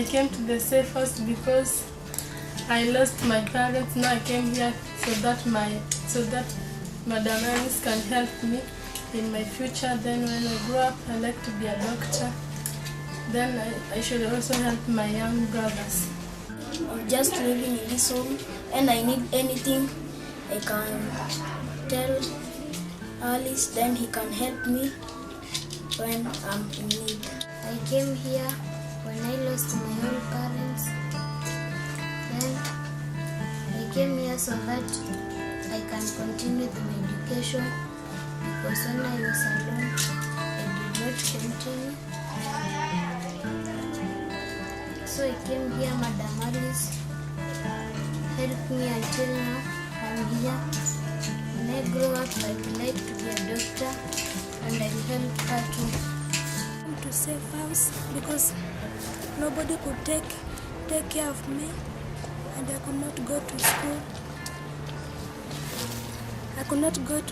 I came to the safe house because I lost my parents. Now I came here so that Madam Alice can help me in my future. Then when I grow up, I like to be a doctor. Then I should also help my young brothers. I'm just living in this home, and I need anything, I can tell Alice, then he can help me when I'm in need. I came here when I lost my own parents. Then I came here so that I can continue my education, because when I was alone, I did not continue. So I came here, Madam Alice helped me until now. I'm here. When I grow up, I would like to be a doctor, and I will help her too. To safe house because nobody could take care of me, and I could not go to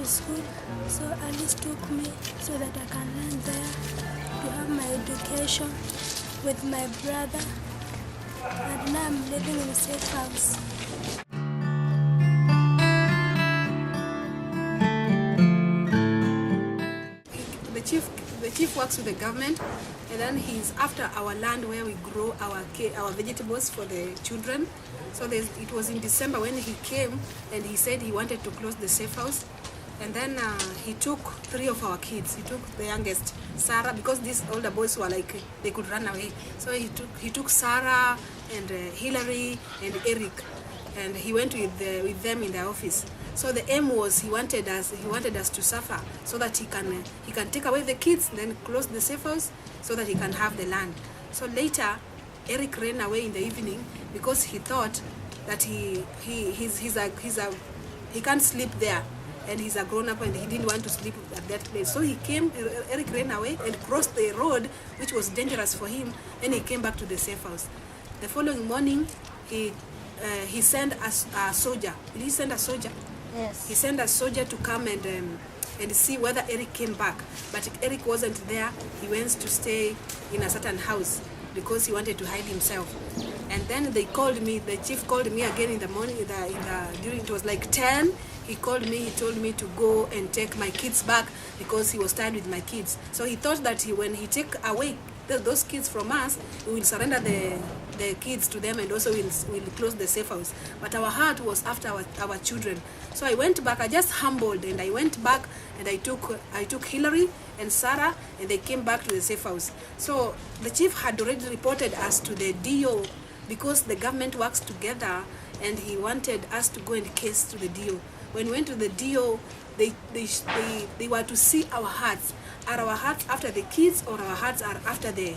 school. So Alice took me so that I can learn there, to have my education with my brother, and now I'm living in a safe house. The chief works with the government, and then he's after our land where we grow our vegetables for the children. So it was in December when he came, and he said he wanted to close the safe house. And then he took 3 of our kids. He took the youngest, Sarah, because these older boys were like, they could run away. So he took Sarah and Hillary and Eric, and he went with them in the office. So the aim was he wanted us to suffer so that he can take away the kids, then close the safe house so that he can have the land. So later, Eric ran away in the evening because he thought that he can't sleep there, and he's a grown-up and he didn't want to sleep at that place. So Eric ran away and crossed the road, which was dangerous for him, and he came back to the safe house. The following morning, he sent a soldier. Did he send a soldier? Yes. He sent a soldier to come and see whether Eric came back. But Eric wasn't there. He went to stay in a certain house because he wanted to hide himself. And then they called me. The chief called me again in the morning. During it was like 10. He called me. He told me to go and take my kids back because he was tired with my kids. So he thought that when he take away those kids from us, we will surrender the kids to them, and also we'll close the safe house. But our heart was after our children. So I went back. I just humbled, and I went back, and I took Hillary and Sarah, and they came back to the safe house. So the chief had already reported us to the DO because the government works together, and he wanted us to go and case to the DO. When we went to the DO, they were to see our hearts. Are our hearts after the kids, or our hearts are after the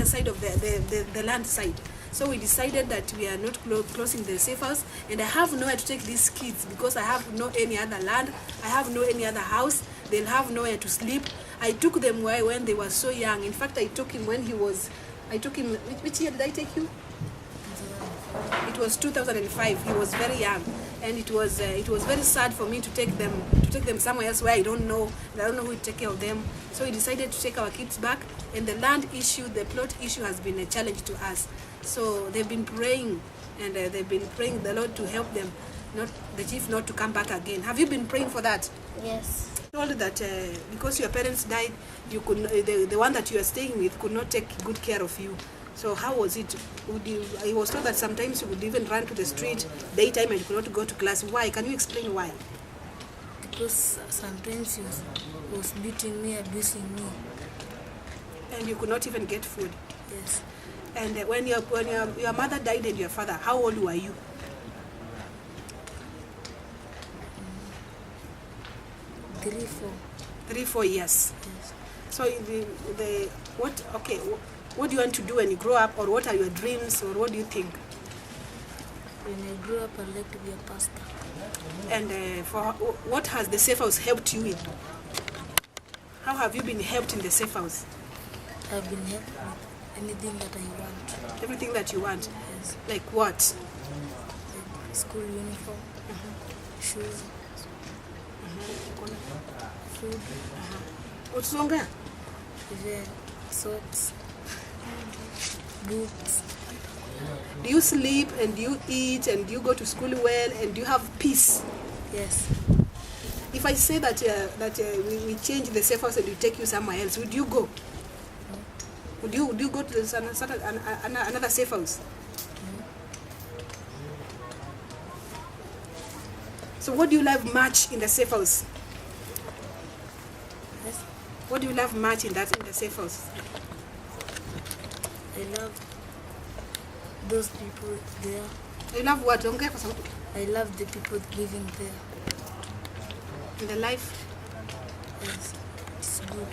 side of the land side? So we decided that we are not closing the safe house, and I have nowhere to take these kids because I have no any other land. I have no any other house. They'll have nowhere to sleep. I took them when they were so young. In fact, I took him when he was. I took him. Which year did I take you? It was 2005. He was very young, and it was very sad for me to take them somewhere else where I don't know who will take care of them. So we decided to take our kids back, and the land issue, the plot issue, has been a challenge to us. So they've been praying, and they've been praying the Lord to help them, not the chief, not to come back again. Have you been praying for that? Yes. Told that because your parents died, you could the one that you are staying with could not take good care of you. So how was it? I was told that sometimes you would even run to the street daytime and you could not go to class. Why? Can you explain why? Because sometimes he was beating me, abusing me. And you could not even get food. Yes. And when your mother died and your father, how old were you? 3, 4. 3, 4 years. Yes. So what do you want to do when you grow up, or what are your dreams, or what do you think? When I grew up, I'd like to be a pastor. And what has the safe house helped you with? How have you been helped in the safe house? I've been helped with anything that I want. Everything that you want? Yes. Like what? Like school uniform, shoes, food, Utsonga? even socks. books. Do you sleep and do you eat and do you go to school well and do you have peace? Yes. If I say that we change the safe house and we take you somewhere else, would you go? Would you go to another safe house? So what do you love much in the safe house? Yes. What do you love much in the safe house? I love those people there. You love what? Ongea kwa sauti. I love the people living there. In the life? Yes, it's good.